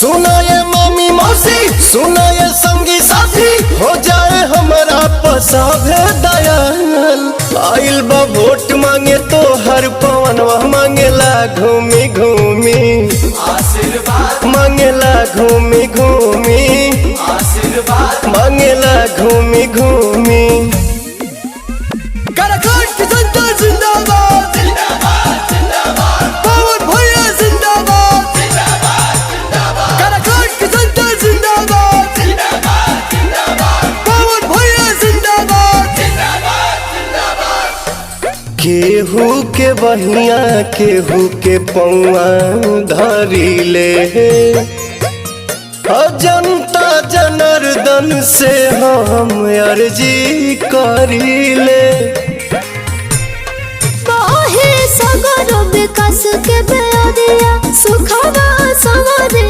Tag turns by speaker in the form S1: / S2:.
S1: सुना ये मामी मौसी, सुना ये संगी साथी, हो जाए हमारा पसाभे दयाल। आइल बा वोट मांगे तो हर पवनवा मांगेला घूमी घूमी आशीर्वाद, मांगेला घूमी घूमी आशीर्वाद, मांगेला घूमी घूमी।
S2: काराकोट की जनता जिंदाबाद जिंदाबाद जिंदाबाद, पवन भैया जिंदाबाद जिंदाबाद जिंदाबाद, काराकोट की जनता जिंदाबाद जिंदाबाद जिंदाबाद, पवन भैया जिंदाबाद जिंदाबाद जिंदाबाद।
S1: केहू के बहिया केहू के पौआ धरी ले, जनता जनार्दन से हम अर्जी करी ले।
S3: सगर विकास के बेरिया सुखवा सवारे